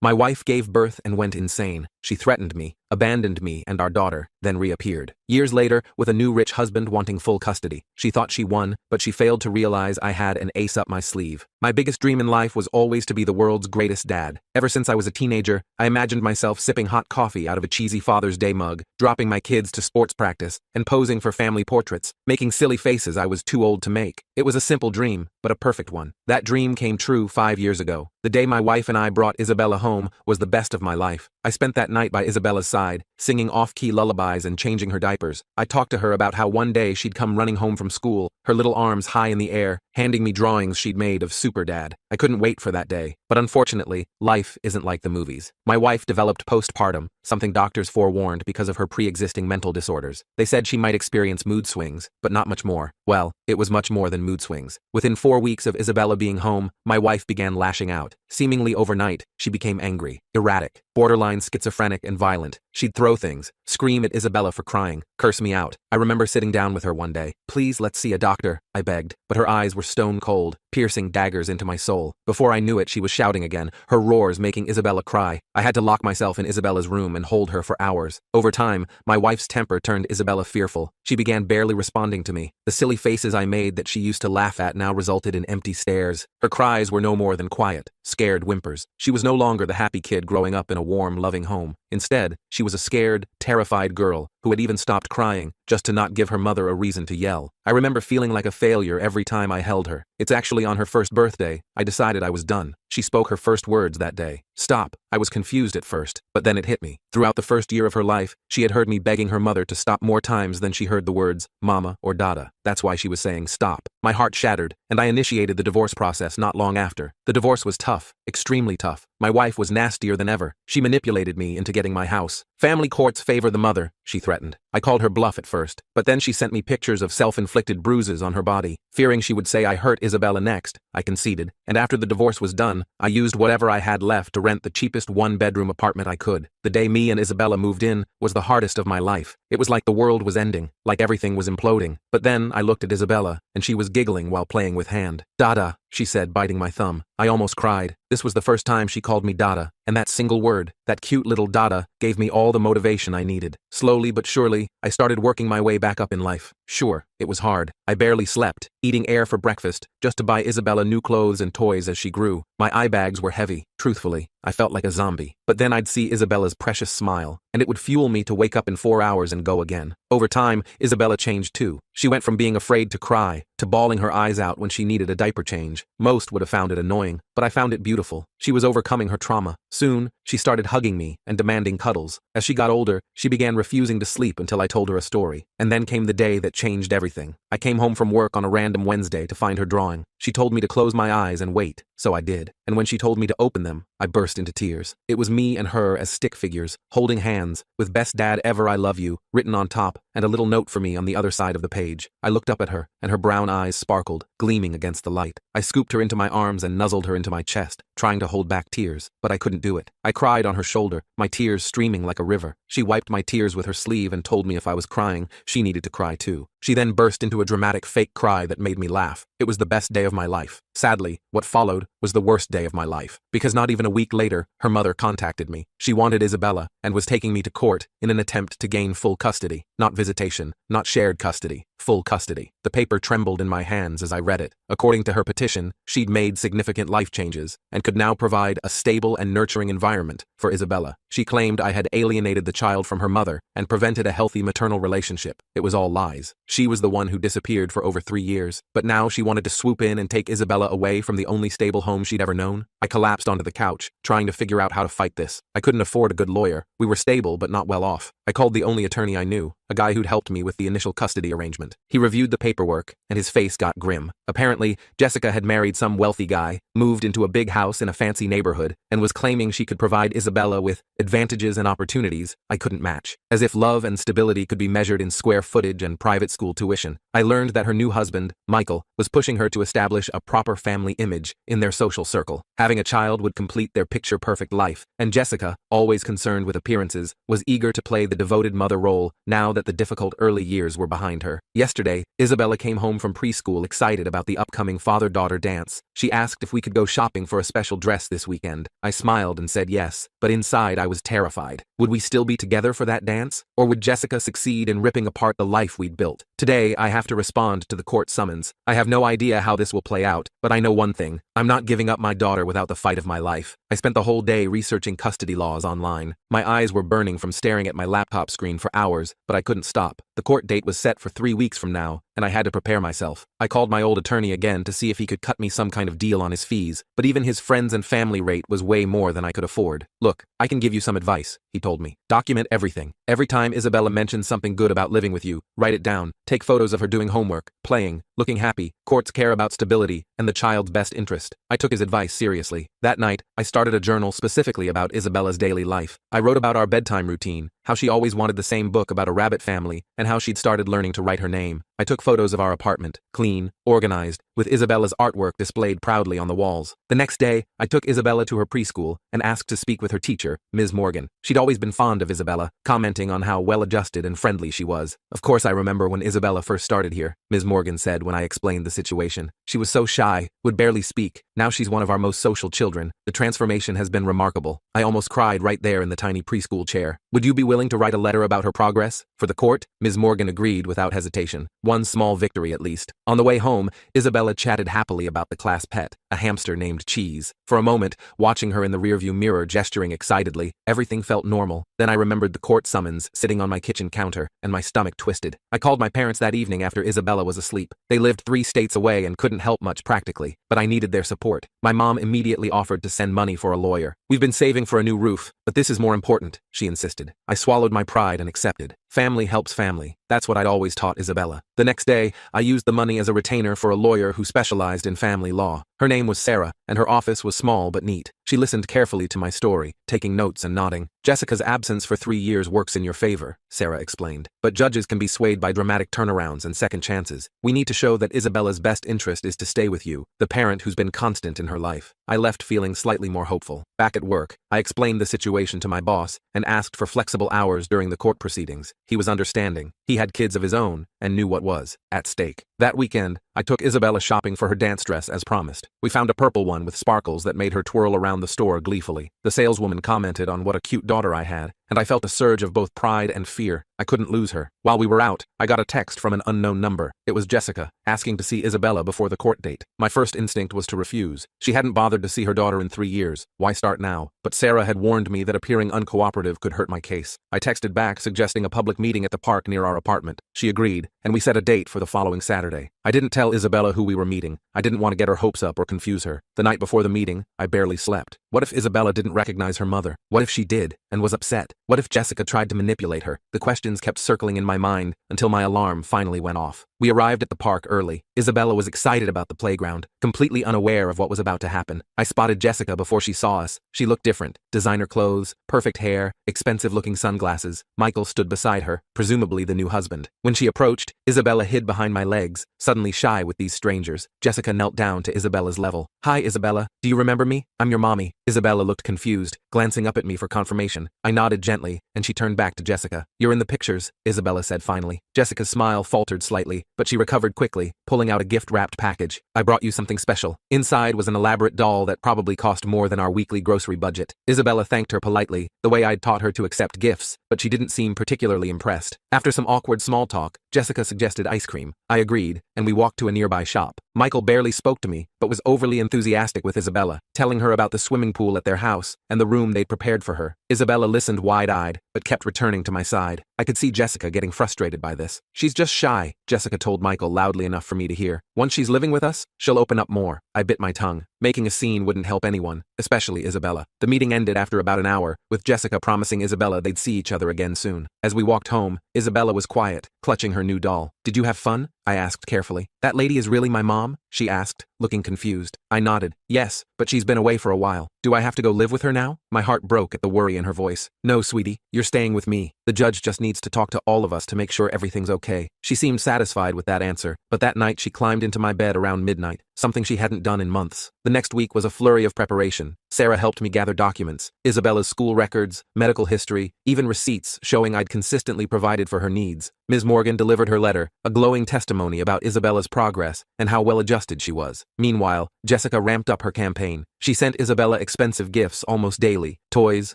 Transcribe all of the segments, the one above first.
My wife gave birth and went insane. She threatened me, abandoned me and our daughter, then reappeared. Years later, with a new rich husband wanting full custody. She thought she won, but she failed to realize I had an ace up my sleeve. My biggest dream in life was always to be the world's greatest dad. Ever since I was a teenager, I imagined myself sipping hot coffee out of a cheesy Father's Day mug, dropping my kids to sports practice, and posing for family portraits, making silly faces I was too old to make. It was a simple dream, but a perfect one. That dream came true 5 years ago. The day my wife and I brought Isabella home was the best of my life. I spent that night by Isabella's side, singing off-key lullabies and changing her diapers. I talked to her about how one day she'd come running home from school, her little arms high in the air, handing me drawings she'd made of Super Dad. I couldn't wait for that day. But unfortunately, life isn't like the movies. My wife developed postpartum, something doctors forewarned because of her pre-existing mental disorders. They said she might experience mood swings, but not much more. Well, it was much more than mood swings. Within 4 weeks of Isabella being home, my wife began lashing out. Seemingly overnight, she became angry, erratic, borderline schizophrenic and violent. She'd throw things, scream at Isabella for crying, curse me out. I remember sitting down with her one day. "Please, let's see a doctor," I begged, but her eyes were stone cold, piercing daggers into my soul. Before I knew it, she was shouting again, her roars making Isabella cry. I had to lock myself in Isabella's room and hold her for hours. Over time, my wife's temper turned Isabella fearful. She began barely responding to me. The silly faces I made that she used to laugh at now resulted in empty stares. Her cries were no more than quiet, scared whimpers. She was no longer the happy kid growing up in a warm, loving home. Instead, she was a scared, terrified girl who had even stopped crying just to not give her mother a reason to yell. I remember feeling like a failure every time I held her. It's actually on her first birthday, I decided I was done. She spoke her first words that day. Stop. I was confused at first, but then it hit me. Throughout the first year of her life, she had heard me begging her mother to stop more times than she heard the words mama or dada. That's why she was saying stop. My heart shattered, and I initiated the divorce process not long after. The divorce was tough, extremely tough. My wife was nastier than ever. She manipulated me into getting my house. "Family courts favor the mother," she threatened. I called her bluff at first, but then she sent me pictures of self-inflicted bruises on her body. Fearing she would say I hurt Isabella next, I conceded, and after the divorce was done, I used whatever I had left to rent the cheapest one-bedroom apartment I could. The day me and Isabella moved in was the hardest of my life. It was like the world was ending, like everything was imploding. But then I looked at Isabella, and she was giggling while playing with hand. "Dada," she said, biting my thumb. I almost cried. This was the first time she called me Dada, and that single word, that cute little Dada, gave me all the motivation I needed. Slowly but surely, I started working my way back up in life. Sure, it was hard. I barely slept, eating air for breakfast, just to buy Isabella new clothes and toys as she grew. My eye bags were heavy. Truthfully, I felt like a zombie. But then I'd see Isabella's precious smile, and it would fuel me to wake up in 4 hours and go again. Over time, Isabella changed too. She went from being afraid to cry, to bawling her eyes out when she needed a diaper change. Most would have found it annoying, but I found it beautiful. She was overcoming her trauma. Soon, she started hugging me and demanding cuddles. As she got older, she began refusing to sleep until I told her a story. And then came the day that changed everything. I came home from work on a random Wednesday to find her drawing. She told me to close my eyes and wait, so I did. And when she told me to open them, I burst into tears. It was me and her as stick figures, holding hands, with "Best Dad Ever, I Love You" written on top, and a little note for me on the other side of the page. I looked up at her, and her brown eyes sparkled, gleaming against the light. I scooped her into my arms and nuzzled her into my chest, trying to hold back tears, but I couldn't do it. I cried on her shoulder, my tears streaming like a river. She wiped my tears with her sleeve and told me if I was crying, she needed to cry too. She then burst into a dramatic fake cry that made me laugh. It was the best day of my life. Sadly, what followed was the worst day of my life, because not even a week later, her mother contacted me. She wanted Isabella and was taking me to court in an attempt to gain full custody. Not visitation, not shared custody, full custody. The paper trembled in my hands as I read it. According to her petition, she'd made significant life changes and could now provide a stable and nurturing environment for Isabella. She claimed I had alienated the child from her mother and prevented a healthy maternal relationship. It was all lies. She was the one who disappeared for over 3 years, but now she wanted to swoop in and take Isabella away from the only stable home she'd ever known. I collapsed onto the couch, trying to figure out how to fight this. I couldn't afford a good lawyer. We were stable but not well off. I called the only attorney I knew, a guy who'd helped me with the initial custody arrangement. He reviewed the paperwork, and his face got grim. Apparently, Jessica had married some wealthy guy, moved into a big house in a fancy neighborhood, and was claiming she could provide Isabella with advantages and opportunities I couldn't match. As if love and stability could be measured in square footage and private school tuition. I learned that her new husband, Michael, was pushing her to establish a proper family image in their social circle. Having a child would complete their picture-perfect life, and Jessica, always concerned with appearances, was eager to play the devoted mother role now that the difficult early years were behind her. Yesterday, Isabella came home from preschool excited about the upcoming father-daughter dance. She asked if we could go shopping for a special dress this weekend. I smiled and said yes, but inside I was terrified. Would we still be together for that dance? Or would Jessica succeed in ripping apart the life we'd built? Today, I have to respond to the court summons. I have no idea how this will play out, but I know one thing. I'm not giving up my daughter without the fight of my life. I spent the whole day researching custody laws online. My eyes were burning from staring at my laptop screen for hours, but I couldn't stop. The court date was set for 3 weeks from now, and I had to prepare myself. I called my old attorney again to see if he could cut me some kind of deal on his fees, but even his friends and family rate was way more than I could afford. Look, I can give you some advice, he told me. Document everything. Every time Isabella mentions something good about living with you, write it down. Take photos of her doing homework, playing, looking happy. Courts care about stability and the child's best interest. I took his advice seriously. That night, I started a journal specifically about Isabella's daily life. I wrote about our bedtime routine, how she always wanted the same book about a rabbit family, and how she'd started learning to write her name. I took photos of our apartment, clean, organized, with Isabella's artwork displayed proudly on the walls. The next day, I took Isabella to her preschool and asked to speak with her teacher, Ms. Morgan. She'd always been fond of Isabella, commenting on how well-adjusted and friendly she was. Of course, I remember when Isabella first started here, Ms. Morgan said when I explained the situation. She was so shy, would barely speak. Now she's one of our most social children. The transformation has been remarkable. I almost cried right there in the tiny preschool chair. Would you be willing to write a letter about her progress? For the court, Ms. Morgan agreed without hesitation. One small victory at least. On the way home, Isabella chatted happily about the class pet, a hamster named Cheese. For a moment, watching her in the rearview mirror gesturing excitedly, everything felt normal. Then I remembered the court summons sitting on my kitchen counter, and my stomach twisted. I called my parents that evening after Isabella was asleep. They lived 3 states away and couldn't help much practically, but I needed their support. My mom immediately offered to send money for a lawyer. We've been saving for a new roof, but this is more important, she insisted. I swallowed my pride and accepted. Family helps family. That's what I'd always taught Isabella. The next day, I used the money as a retainer for a lawyer who specialized in family law. Her name was Sarah, and her office was small but neat. She listened carefully to my story, taking notes and nodding. Jessica's absence for 3 years works in your favor, Sarah explained. But judges can be swayed by dramatic turnarounds and second chances. We need to show that Isabella's best interest is to stay with you, the parent who's been constant in her life. I left feeling slightly more hopeful. Back at work, I explained the situation to my boss and asked for flexible hours during the court proceedings. He was understanding. He had kids of his own and knew what was at stake. That weekend, I took Isabella shopping for her dance dress as promised. We found a purple one with sparkles that made her twirl around the store gleefully. The saleswoman commented on what a cute daughter I had, and I felt a surge of both pride and fear. I couldn't lose her. While we were out, I got a text from an unknown number. It was Jessica, asking to see Isabella before the court date. My first instinct was to refuse. She hadn't bothered to see her daughter in 3 years. Why start now? But Sarah had warned me that appearing uncooperative could hurt my case. I texted back suggesting a public meeting at the park near our apartment. She agreed, and we set a date for the following Saturday. I didn't tell Isabella who we were meeting. I didn't want to get her hopes up or confuse her. The night before the meeting, I barely slept. What if Isabella didn't recognize her mother? What if she did, and was upset? What if Jessica tried to manipulate her? The questions kept circling in my mind until my alarm finally went off. We arrived at the park early. Isabella was excited about the playground, completely unaware of what was about to happen. I spotted Jessica before she saw us. She looked different. Designer clothes, perfect hair, expensive-looking sunglasses. Michael stood beside her, presumably the new husband. When she approached, Isabella hid behind my legs, suddenly shy with these strangers. Jessica knelt down to Isabella's level. "Hi, Isabella. Do you remember me? I'm your mommy." Isabella looked confused, glancing up at me for confirmation. I nodded gently, and she turned back to Jessica. "You're in the pictures," Isabella said finally. Jessica's smile faltered slightly, but she recovered quickly, pulling out a gift-wrapped package. "I brought you something special." Inside was an elaborate doll that probably cost more than our weekly grocery budget. Isabella thanked her politely, the way I'd taught her to accept gifts, but she didn't seem particularly impressed. After some awkward small talk, Jessica suggested ice cream. I agreed, and we walked to a nearby shop. Michael barely spoke to me, but was overly enthusiastic with Isabella, telling her about the swimming pool at their house and the room they'd prepared for her. Isabella listened wide-eyed, but kept returning to my side. I could see Jessica getting frustrated by this. "She's just shy," Jessica told Michael loudly enough for me to hear. "Once she's living with us, she'll open up more." I bit my tongue. Making a scene wouldn't help anyone, especially Isabella. The meeting ended after about an hour, with Jessica promising Isabella they'd see each other again soon. As we walked home, Isabella was quiet, clutching her new doll. "Did you have fun?" I asked carefully. "That lady is really my mom?" she asked, looking confused. I nodded. "Yes, but she's been away for a while. Do I have to go live with her now?" My heart broke at the worry in her voice. "No, sweetie, you're staying with me. The judge just needs to talk to all of us to make sure everything's okay." She seemed satisfied with that answer, but that night she climbed into my bed around midnight, something she hadn't done in months. The next week was a flurry of preparation. Sarah helped me gather documents, Isabella's school records, medical history, even receipts showing I'd consistently provided for her needs. Ms. Morgan delivered her letter, a glowing testimony about Isabella's progress and how well-adjusted she was. Meanwhile, Jessica ramped up her campaign. She sent Isabella expensive gifts almost daily, toys,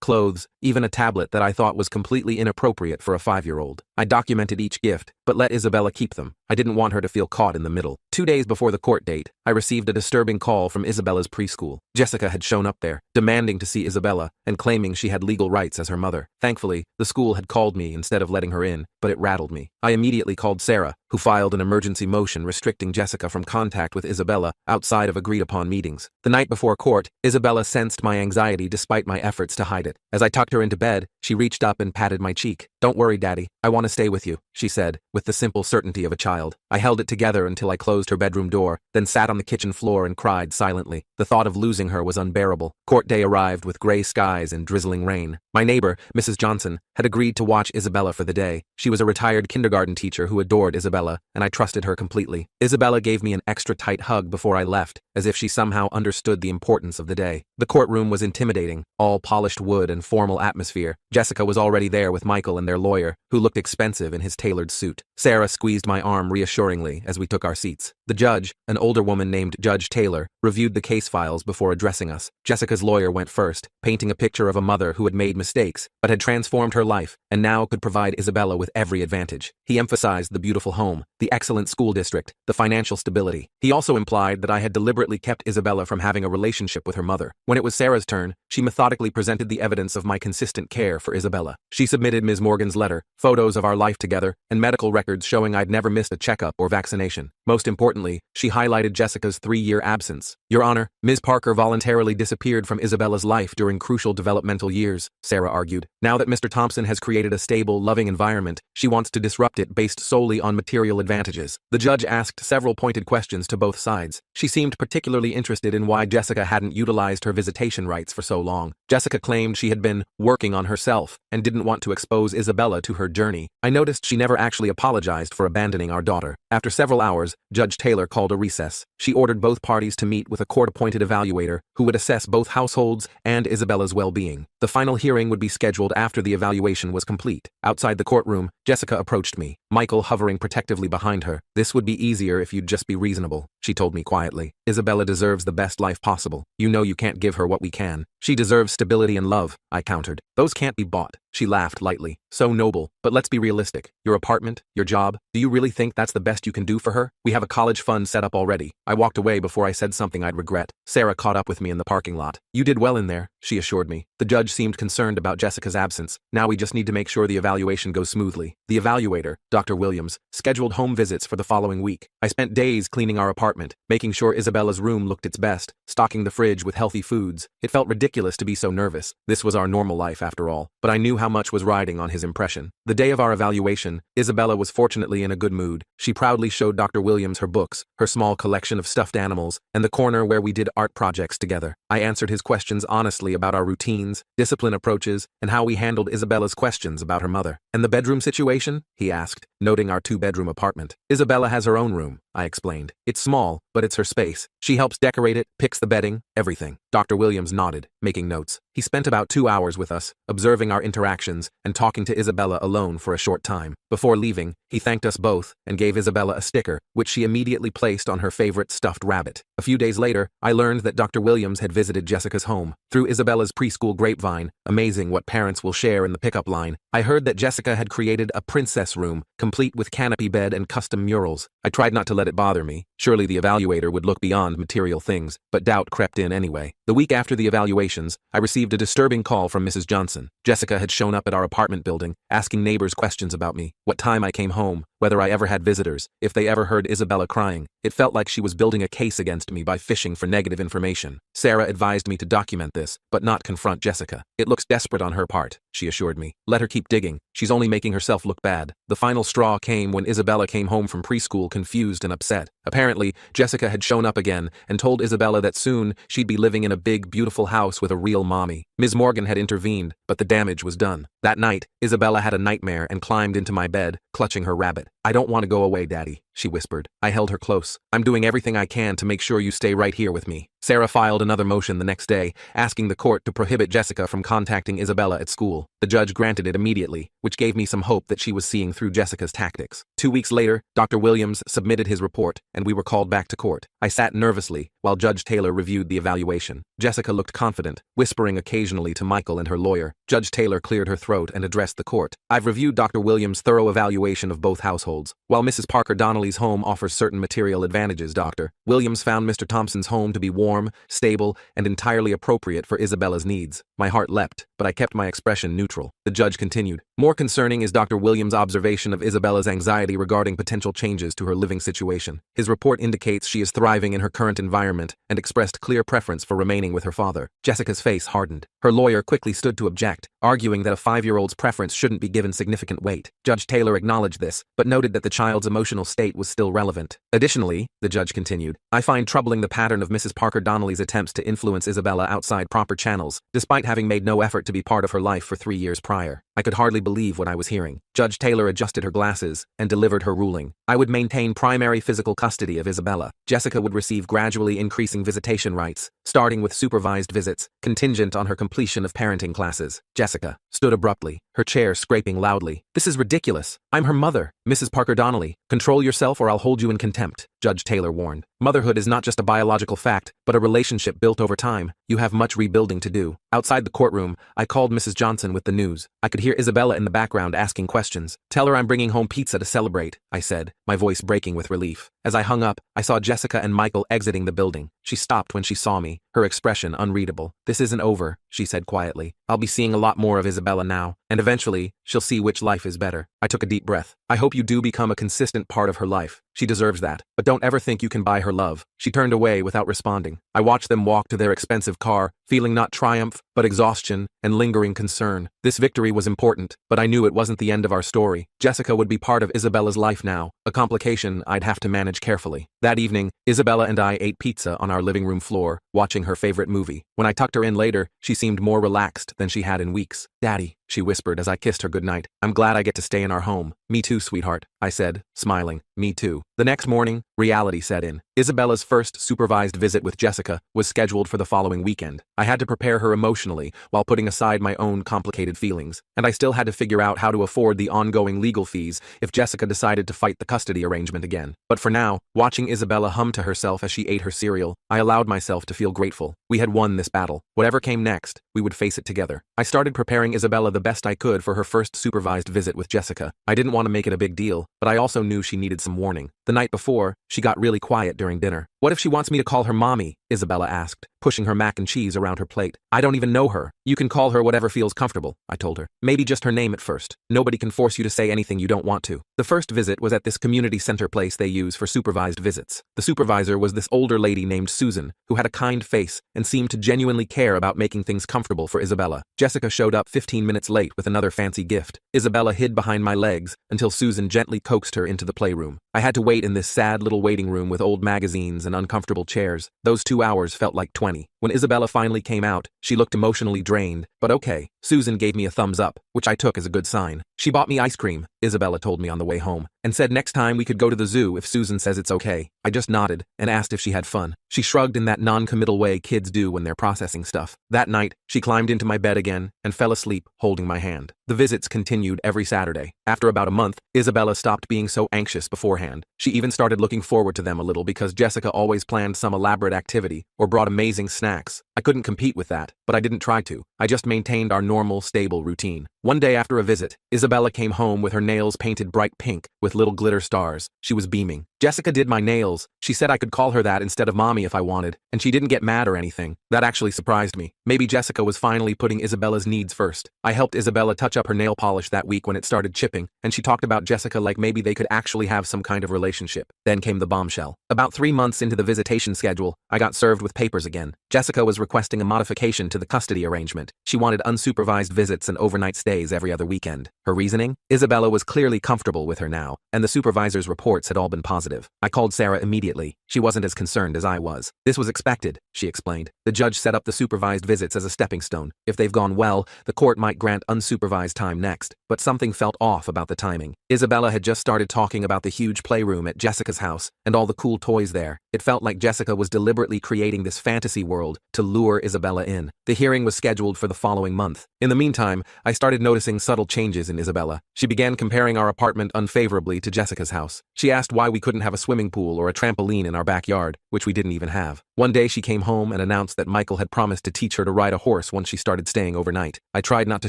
clothes, even a tablet that I thought was completely inappropriate for a 5-year-old. I documented each gift, but let Isabella keep them. I didn't want her to feel caught in the middle. 2 days before the court date, I received a disturbing call from Isabella's preschool. Jessica had shown up there, demanding to see Isabella and claiming she had legal rights as her mother. Thankfully, the school had called me instead of letting her in, but it rattled me. I immediately called Sarah, who filed an emergency motion restricting Jessica from contact with Isabella outside of agreed-upon meetings. The night before court, Isabella sensed my anxiety despite my efforts to hide it. As I tucked her into bed, she reached up and patted my cheek. "Don't worry, Daddy. I want to stay with you," she said, with the simple certainty of a child. I held it together until I closed her bedroom door, then sat on the kitchen floor and cried silently. The thought of losing her was unbearable. Court day arrived with gray skies and drizzling rain. My neighbor, Mrs. Johnson, had agreed to watch Isabella for the day. She was a retired kindergarten teacher who adored Isabella, and I trusted her completely. Isabella gave me an extra tight hug before I left, as if she somehow understood the importance of the day. The courtroom was intimidating, all polished wood and formal atmosphere. Jessica was already there with Michael and their lawyer, who looked expensive in his tailored suit. Sarah squeezed my arm reassuringly as we took our seats. The judge, an older woman named Judge Taylor, reviewed the case files before addressing us. Jessica's lawyer went first, painting a picture of a mother who had made mistakes, but had transformed her life, and now could provide Isabella with every advantage. He emphasized the beautiful home, the excellent school district, the financial stability. He also implied that I had deliberately kept Isabella from having a relationship with her mother. When it was Sarah's turn, she methodically presented the evidence of my consistent care for Isabella. She submitted Ms. Morgan's letter, photos of our life together, and medical records showing I'd never missed a checkup or vaccination. Most importantly, she highlighted Jessica's 3-year absence. "Your Honor, Ms. Parker voluntarily disappeared from Isabella's life during crucial developmental years," Sarah argued. "Now that Mr. Thompson has created a stable, loving environment, she wants to disrupt it based solely on material advantages." The judge asked several pointed questions to both sides. She seemed particularly interested in why Jessica hadn't utilized her visitation rights for so long. Jessica claimed she had been working on herself and didn't want to expose Isabella to her journey. I noticed she never actually apologized for abandoning our daughter. After several hours, Judge Taylor called a recess. She ordered both parties to meet with a court-appointed evaluator who would assess both households and Isabella's well-being. The final hearing would be scheduled after the evaluation was complete. Outside the courtroom, Jessica approached me, Michael hovering protectively behind her. "This would be easier if you'd just be reasonable," she told me quietly. "Isabella deserves the best life possible. You know you can't give her what we can." "She deserves stability and love," I countered. "Those can't be bought." She laughed lightly. "So noble, but let's be realistic. Your apartment, your job, do you really think that's the best you can do for her? We have a college fund set up already." I walked away before I said something I'd regret. Sarah caught up with me in the parking lot. "You did well in there," she assured me. The judge seemed concerned about Jessica's absence. "Now we just need to make sure the evaluation goes smoothly." The evaluator, Dr. Williams, scheduled home visits for the following week. I spent days cleaning our apartment, making sure Isabella's room looked its best, stocking the fridge with healthy foods. It felt ridiculous to be so nervous. This was our normal life after all, but I knew how much was riding on his impression. The day of our evaluation, Isabella was fortunately in a good mood. She proudly showed Dr. Williams her books, her small collection of stuffed animals, and the corner where we did art projects together. I answered his questions honestly about our routines, discipline approaches, and how we handled Isabella's questions about her mother. "And the bedroom situation?" he asked, noting our 2-bedroom apartment. "Isabella has her own room," I explained. "It's small, but it's her space. She helps decorate it, picks the bedding, everything." Dr. Williams nodded, making notes. He spent about 2 hours with us, observing our interactions and talking to Isabella alone for a short time. Before leaving, he thanked us both and gave Isabella a sticker, which she immediately placed on her favorite stuffed rabbit. A few days later, I learned that Dr. Williams had visited Jessica's home. Through Isabella's preschool grapevine, amazing what parents will share in the pickup line, I heard that Jessica had created a princess room, complete with canopy bed and custom murals. I tried not to let it bother me. Surely the evaluator would look beyond material things, but doubt crept in anyway. The week after the evaluations, I received a disturbing call from Mrs. Johnson. Jessica had shown up at our apartment building, asking neighbors questions about me, what time I came home, whether I ever had visitors, if they ever heard Isabella crying. It felt like she was building a case against me by fishing for negative information. Sarah advised me to document this, but not confront Jessica. "It looks desperate on her part," she assured me. "Let her keep digging. She's only making herself look bad." The final straw came when Isabella came home from preschool confused and upset. Apparently, Jessica had shown up again and told Isabella that soon she'd be living in a big, beautiful house with a real mommy. Ms. Morgan had intervened, but the damage was done. That night, Isabella had a nightmare and climbed into my bed, clutching her rabbit. I don't want to go away, Daddy, she whispered. I held her close. I'm doing everything I can to make sure you stay right here with me. Sarah filed another motion the next day, asking the court to prohibit Jessica from contacting Isabella at school. The judge granted it immediately, which gave me some hope that she was seeing through Jessica's tactics. 2 weeks later, Dr. Williams submitted his report, and we were called back to court. I sat nervously while Judge Taylor reviewed the evaluation. Jessica looked confident, whispering occasionally to Michael and her lawyer. Judge Taylor cleared her throat and addressed the court. I've reviewed Dr. Williams' thorough evaluation of both households. While Mrs. Parker Donnelly's home offers certain material advantages, Dr. Williams found Mr. Thompson's home to be warm, stable, and entirely appropriate for Isabella's needs. My heart leapt, but I kept my expression neutral. The judge continued. More concerning is Dr. Williams' observation of Isabella's anxiety regarding potential changes to her living situation. His report indicates she is thriving in her current environment and expressed clear preference for remaining with her father. Jessica's face hardened. Her lawyer quickly stood to object, arguing that a 5-year-old's preference shouldn't be given significant weight. Judge Taylor acknowledged this, but noted that the child's emotional state was still relevant. Additionally, the judge continued, I find troubling the pattern of Mrs. Parker Donnelly's attempts to influence Isabella outside proper channels, despite having made no effort to be part of her life for 3 years prior. I could hardly believe what I was hearing. Judge Taylor adjusted her glasses and delivered her ruling. I would maintain primary physical custody of Isabella. Jessica would receive gradually increasing visitation rights, starting with supervised visits, contingent on her completion of parenting classes. Jessica stood abruptly, her chair scraping loudly. This is ridiculous. I'm her mother, Mrs. Parker Donnelly. Control yourself or I'll hold you in contempt, Judge Taylor warned. Motherhood is not just a biological fact, but a relationship built over time. You have much rebuilding to do. Outside the courtroom, I called Mrs. Johnson with the news. I could hear Isabella in the background asking questions. Tell her I'm bringing home pizza to celebrate, I said, my voice breaking with relief. As I hung up, I saw Jessica and Michael exiting the building. She stopped when she saw me, her expression unreadable. This isn't over, she said quietly. I'll be seeing a lot more of Isabella now, and eventually, she'll see which life is better. I took a deep breath. I hope you do become a consistent part of her life. She deserves that. But don't ever think you can buy her love. She turned away without responding. I watched them walk to their expensive car, feeling not triumph, but exhaustion and lingering concern. This victory was important, but I knew it wasn't the end of our story. Jessica would be part of Isabella's life now, a complication I'd have to manage carefully. That evening, Isabella and I ate pizza on our living room floor, watching her favorite movie. When I tucked her in later, she seemed more relaxed than she had in weeks. Daddy, she whispered as I kissed her goodnight. I'm glad I get to stay in our home. Me too, sweetheart, I said, smiling. Me too. The next morning, reality set in. Isabella's first supervised visit with Jessica was scheduled for the following weekend. I had to prepare her emotionally while putting aside my own complicated feelings, and I still had to figure out how to afford the ongoing legal fees if Jessica decided to fight the custody arrangement again. But for now, watching Isabella hum to herself as she ate her cereal, I allowed myself to feel grateful. We had won this battle. Whatever came next, we would face it together. I started preparing Isabella the best I could for her first supervised visit with Jessica. I didn't want to make it a big deal, but I also knew she needed some warning. The night before, she got really quiet during dinner. What if she wants me to call her mommy? Isabella asked, pushing her mac and cheese around her plate. I don't even know her. You can call her whatever feels comfortable, I told her. Maybe just her name at first. Nobody can force you to say anything you don't want to. The first visit was at this community center place they use for supervised visits. The supervisor was this older lady named Susan, who had a kind face and seemed to genuinely care about making things comfortable for Isabella. Jessica showed up 15 minutes late with another fancy gift. Isabella hid behind my legs until Susan gently coaxed her into the playroom. I had to wait in this sad little waiting room with old magazines and uncomfortable chairs. Those 2 hours felt like 20. When Isabella finally came out, she looked emotionally drained, but okay. Susan gave me a thumbs up, which I took as a good sign. She bought me ice cream, Isabella told me on the way home, and said next time we could go to the zoo if Susan says it's okay. I just nodded and asked if she had fun. She shrugged in that non-committal way kids do when they're processing stuff. That night, she climbed into my bed again and fell asleep, holding my hand. The visits continued every Saturday. After about a month, Isabella stopped being so anxious beforehand. She even started looking forward to them a little because Jessica always planned some elaborate activity or brought amazing snacks. I couldn't compete with that, but I didn't try to. I just maintained our normal, stable routine. One day after a visit, Isabella came home with her nails painted bright pink with little glitter stars. She was beaming. Jessica did my nails. She said I could call her that instead of mommy if I wanted, and she didn't get mad or anything. That actually surprised me. Maybe Jessica was finally putting Isabella's needs first. I helped Isabella touch up her nail polish that week when it started chipping, and she talked about Jessica like maybe they could actually have some kind of relationship. Then came the bombshell. About 3 months into the visitation schedule, I got served with papers again. Jessica was requesting a modification to the custody arrangement. She wanted unsupervised visits and overnight stays every other weekend. Her reasoning? Isabella was clearly comfortable with her now, and the supervisor's reports had all been positive. positive. I called Sarah immediately. She wasn't as concerned as I was. This was expected, she explained. The judge set up the supervised visits as a stepping stone. If they've gone well, the court might grant unsupervised time next. But something felt off about the timing. Isabella had just started talking about the huge playroom at Jessica's house and all the cool toys there. It felt like Jessica was deliberately creating this fantasy world to lure Isabella in. The hearing was scheduled for the following month. In the meantime, I started noticing subtle changes in Isabella. She began comparing our apartment unfavorably to Jessica's house. She asked why we couldn't have a swimming pool or a trampoline in our backyard, which we didn't even have. One day she came home and announced that Michael had promised to teach her to ride a horse once she started staying overnight. I tried not to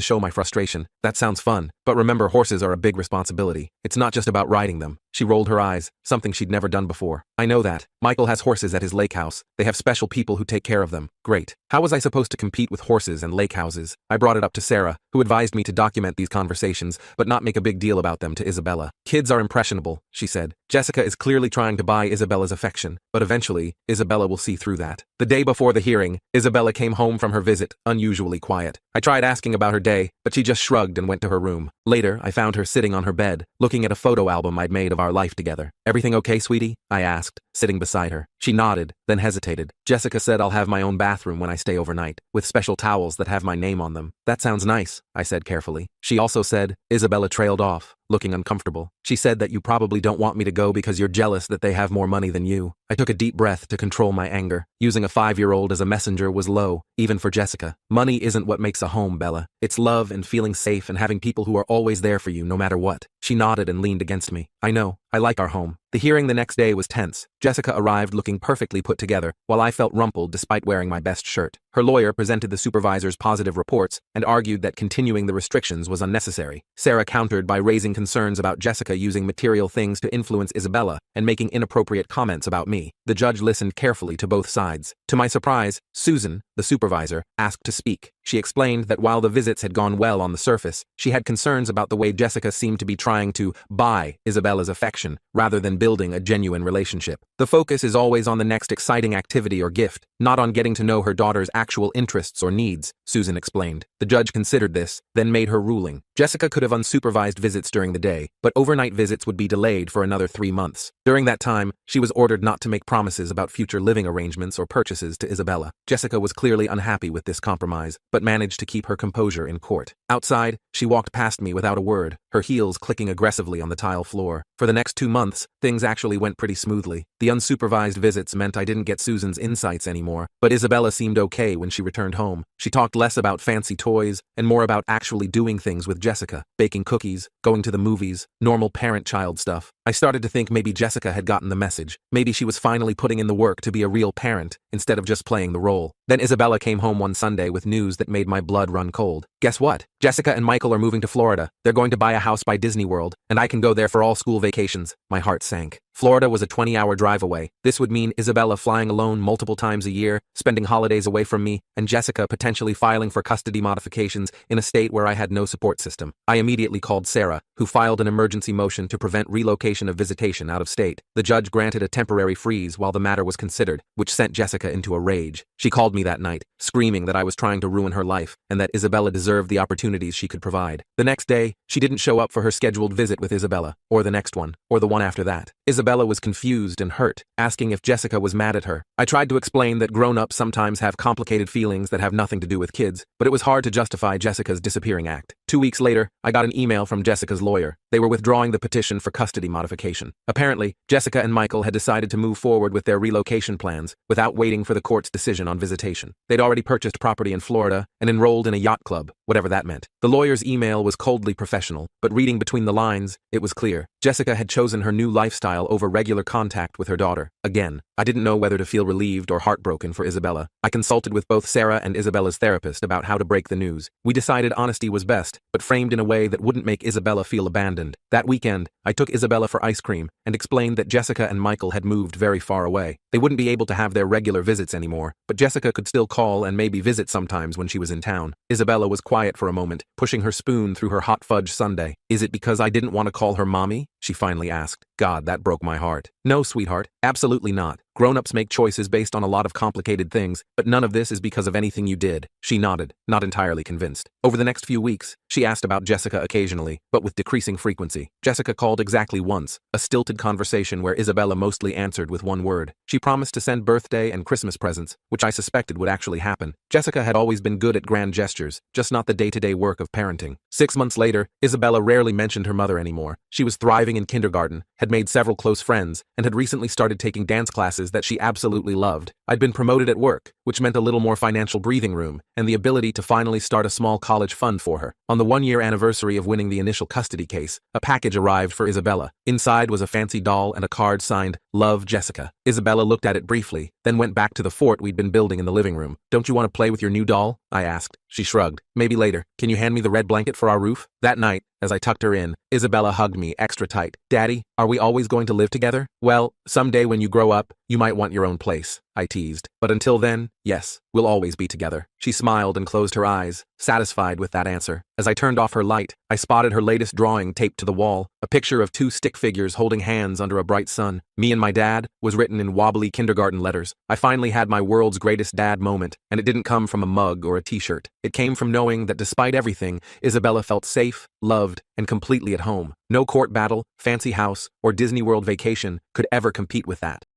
show my frustration. That sounds fun, but remember, horses are a big responsibility. It's not just about riding them. She rolled her eyes, something she'd never done before. I know that. Michael has horses at his lake house. They have special people who take care of them. Great. How was I supposed to compete with horses and lake houses? I brought it up to Sarah, who advised me to document these conversations, but not make a big deal about them to Isabella. Kids are impressionable, she said. Jessica is clearly trying to buy Isabella's affection, but eventually, Isabella will see through that. The day before the hearing, Isabella came home from her visit, unusually quiet. I tried asking about her day, but she just shrugged and went to her room. Later, I found her sitting on her bed, looking at a photo album I'd made of our life together. Everything okay, sweetie? I asked, sitting beside her. She nodded, then hesitated. Jessica said I'll have my own bathroom when I stay overnight, with special towels that have my name on them. That sounds nice, I said carefully. She also said, Isabella trailed off, looking uncomfortable. She said that you probably don't want me to go because you're jealous that they have more money than you. I took a deep breath to control my anger. Using a 5-year-old as a messenger was low, even for Jessica. Money isn't what makes a home, Bella. It's love and feeling safe and having people who are always there for you no matter what. She nodded and leaned against me. I know. I like our home. The hearing the next day was tense. Jessica arrived looking perfectly put together, while I felt rumpled despite wearing my best shirt. Her lawyer presented the supervisor's positive reports and argued that continuing the restrictions was unnecessary. Sarah countered by raising concerns about Jessica using material things to influence Isabella and making inappropriate comments about me. The judge listened carefully to both sides. To my surprise, Susan, the supervisor, asked to speak. She explained that while the visits had gone well on the surface, she had concerns about the way Jessica seemed to be trying to buy Isabella's affection rather than building a genuine relationship. The focus is always on the next exciting activity or gift, not on getting to know her daughter's actual interests or needs, Susan explained. The judge considered this, then made her ruling. Jessica could have unsupervised visits during the day, but overnight visits would be delayed for another 3 months. During that time, she was ordered not to make promises about future living arrangements or purchases to Isabella. Jessica was clearly unhappy with this compromise, but managed to keep her composure in court. Outside, she walked past me without a word, her heels clicking aggressively on the tile floor. For the next 2 months, things actually went pretty smoothly. The unsupervised visits meant I didn't get Susan's insights anymore, but Isabella seemed okay when she returned home. She talked less about fancy toys and more about actually doing things with Jessica, baking cookies, going to the movies, normal parent-child stuff. I started to think maybe Jessica had gotten the message. Maybe she was finally putting in the work to be a real parent instead of just playing the role. Then Isabella came home one Sunday with news that made my blood run cold. Guess what? Jessica and Michael are moving to Florida. They're going to buy a house by Disney World, and I can go there for all school vacations. My heart sank. Florida was a 20-hour drive away. This would mean Isabella flying alone multiple times a year, spending holidays away from me, and Jessica potentially filing for custody modifications in a state where I had no support system. I immediately called Sarah, who filed an emergency motion to prevent relocation of visitation out of state. The judge granted a temporary freeze while the matter was considered, which sent Jessica into a rage. She called me that night, screaming that I was trying to ruin her life and that Isabella deserved the opportunities she could provide. The next day, she didn't show up for her scheduled visit with Isabella, or the next one, or the one after that. Isabella was confused and hurt, asking if Jessica was mad at her. I tried to explain that grown-ups sometimes have complicated feelings that have nothing to do with kids, but it was hard to justify Jessica's disappearing act. 2 weeks later, I got an email from Jessica's lawyer. They were withdrawing the petition for custody modification. Apparently, Jessica and Michael had decided to move forward with their relocation plans without waiting for the court's decision on visitation. They'd already purchased property in Florida and enrolled in a yacht club, whatever that meant. The lawyer's email was coldly professional, but reading between the lines, it was clear. Jessica had chosen her new lifestyle over regular contact with her daughter. Again, I didn't know whether to feel relieved or heartbroken for Isabella. I consulted with both Sarah and Isabella's therapist about how to break the news. We decided honesty was best, but framed in a way that wouldn't make Isabella feel abandoned. That weekend, I took Isabella for ice cream and explained that Jessica and Michael had moved very far away. They wouldn't be able to have their regular visits anymore, but Jessica could still call and maybe visit sometimes when she was in town. Isabella was quiet for a moment, pushing her spoon through her hot fudge sundae. Is it because I didn't want to call her mommy? She finally asked. God, that broke my heart. No, sweetheart, absolutely not. Grown-ups make choices based on a lot of complicated things, but none of this is because of anything you did. She nodded, not entirely convinced. Over the next few weeks, she asked about Jessica occasionally, but with decreasing frequency. Jessica called exactly once, a stilted conversation where Isabella mostly answered with one word. She promised to send birthday and Christmas presents, which I suspected would actually happen. Jessica had always been good at grand gestures, just not the day-to-day work of parenting. 6 months later, Isabella rarely mentioned her mother anymore. She was thriving in kindergarten, had made several close friends, and had recently started taking dance classes that she absolutely loved. I'd been promoted at work, which meant a little more financial breathing room, and the ability to finally start a small college fund for her. On the 1-year anniversary of winning the initial custody case, a package arrived for Isabella. Inside was a fancy doll and a card signed, "Love, Jessica." Isabella looked at it briefly, then went back to the fort we'd been building in the living room. "Don't you want to play with your new doll?" I asked. She shrugged. "Maybe later. Can you hand me the red blanket for our roof?" That night, as I tucked her in, Isabella hugged me extra tight. "Daddy, are we always going to live together?" "Well, someday when you grow up, you might want your own place," I teased. "But until then, yes, we'll always be together." She smiled and closed her eyes, satisfied with that answer. As I turned off her light, I spotted her latest drawing taped to the wall, a picture of 2 stick figures holding hands under a bright sun. "Me and my dad" was written in wobbly kindergarten letters. I finally had my world's greatest dad moment, and it didn't come from a mug or a t-shirt. It came from knowing that despite everything, Isabella felt safe, loved, and completely at home. No court battle, fancy house, or Disney World vacation could ever compete with that.